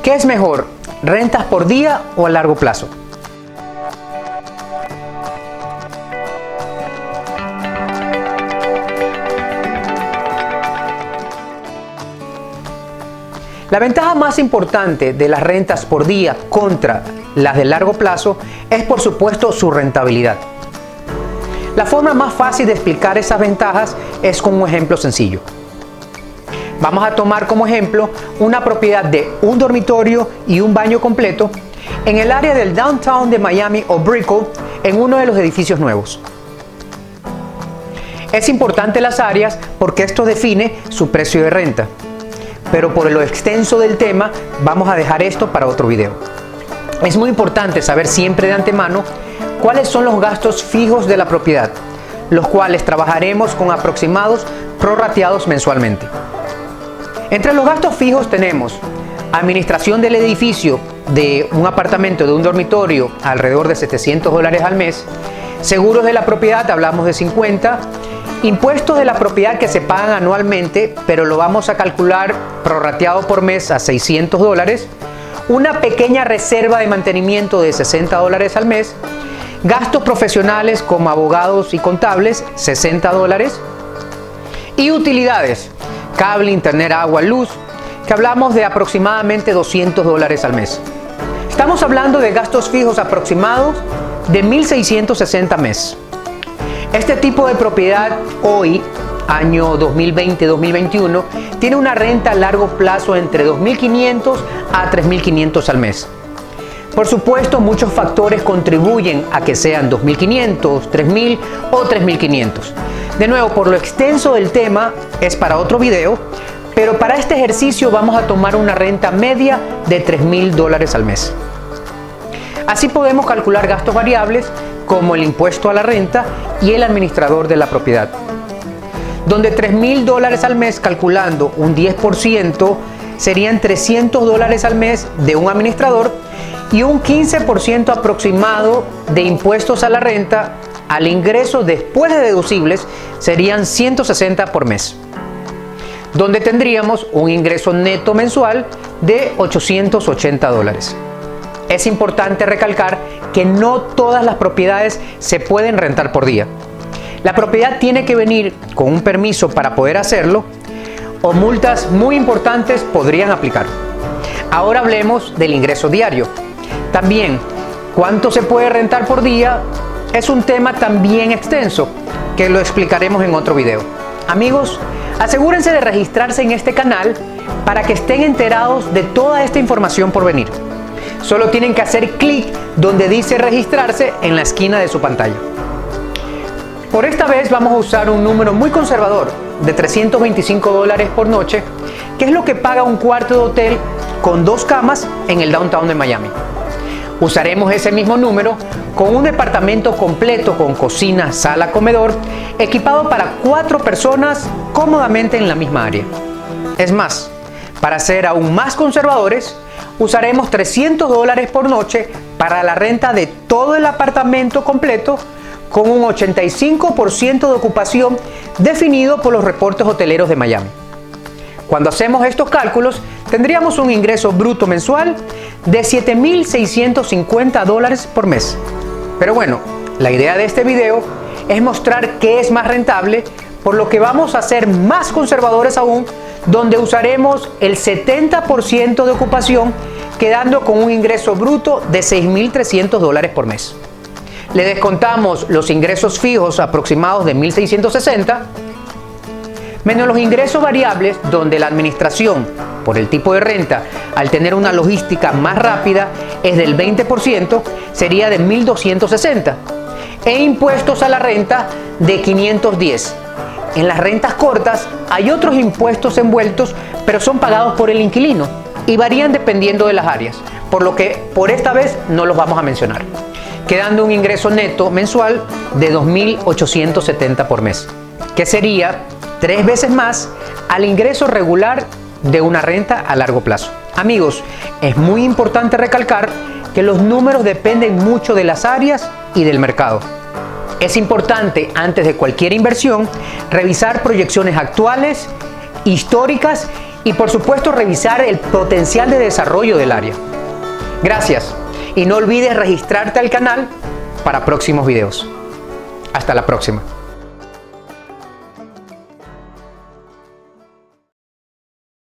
¿Qué es mejor, rentas por día o a largo plazo? La ventaja más importante de las rentas por día contra las de largo plazo es, por supuesto, su rentabilidad. La forma más fácil de explicar esas ventajas es con un ejemplo sencillo. Vamos a tomar como ejemplo una propiedad de un dormitorio y un baño completo en el área del downtown de Miami o Brickell, en uno de los edificios nuevos. Es importante las áreas porque esto define su precio de renta. Pero por lo extenso del tema, vamos a dejar esto para otro video. Es muy importante saber siempre de antemano cuáles son los gastos fijos de la propiedad, los cuales trabajaremos con aproximados prorrateados mensualmente. Entre los gastos fijos tenemos administración del edificio de un apartamento, de un dormitorio, alrededor de $700 al mes, seguros de la propiedad, hablamos de 50, impuestos de la propiedad que se pagan anualmente, pero lo vamos a calcular prorrateado por mes a $600, una pequeña reserva de mantenimiento de $60 al mes, gastos profesionales como abogados y contables, $60, y utilidades, cable, internet, agua, luz, que hablamos de aproximadamente $200 al mes. Estamos hablando de gastos fijos aproximados de $1,660 mes. Este tipo de propiedad hoy, año 2020-2021, tiene una renta a largo plazo entre $2,500 a $3,500 al mes. Por supuesto, muchos factores contribuyen a que sean $2,500, $3,000 o $3,500. De nuevo, por lo extenso del tema, es para otro video, pero para este ejercicio vamos a tomar una renta media de $3,000 al mes. Así podemos calcular gastos variables como el impuesto a la renta y el administrador de la propiedad, donde $3,000 al mes, calculando un 10%, serían $300 al mes de un administrador y un 15% aproximado de impuestos a la renta al ingreso después de deducibles serían $160 por mes, donde tendríamos un ingreso neto mensual de $880. Es importante recalcar que no todas las propiedades se pueden rentar por día. La propiedad tiene que venir con un permiso para poder hacerlo, o multas muy importantes podrían aplicar. Ahora hablemos del ingreso diario. También, ¿cuánto se puede rentar por día? Es un tema también extenso que lo explicaremos en otro video. Amigos, asegúrense de registrarse en este canal para que estén enterados de toda esta información por venir. Solo tienen que hacer clic donde dice registrarse en la esquina de su pantalla. Por esta vez vamos a usar un número muy conservador de $325 por noche, que es lo que paga un cuarto de hotel con 2 camas en el downtown de Miami. Usaremos ese mismo número con un departamento completo con cocina, sala, comedor, equipado para 4 personas cómodamente en la misma área. Es más, para ser aún más conservadores, usaremos $300 por noche para la renta de todo el apartamento completo con un 85% de ocupación definido por los reportes hoteleros de Miami. Cuando hacemos estos cálculos, tendríamos un ingreso bruto mensual de $7,650 por mes. Pero bueno, la idea de este video es mostrar qué es más rentable, por lo que vamos a ser más conservadores aún, donde usaremos el 70% de ocupación, quedando con un ingreso bruto de $6,300 por mes. Le descontamos los ingresos fijos aproximados de $1,660, menos los ingresos variables, donde la administración, por el tipo de renta, al tener una logística más rápida, es del 20%, sería de $1,260, e impuestos a la renta de $510. En las rentas cortas hay otros impuestos envueltos, pero son pagados por el inquilino y varían dependiendo de las áreas, por lo que por esta vez no los vamos a mencionar, quedando un ingreso neto mensual de $2,870 por mes, que sería 3 veces más al ingreso regular de una renta a largo plazo. Amigos, es muy importante recalcar que los números dependen mucho de las áreas y del mercado. Es importante, antes de cualquier inversión, revisar proyecciones actuales, históricas y por supuesto revisar el potencial de desarrollo del área. Gracias y no olvides registrarte al canal para próximos videos. Hasta la próxima.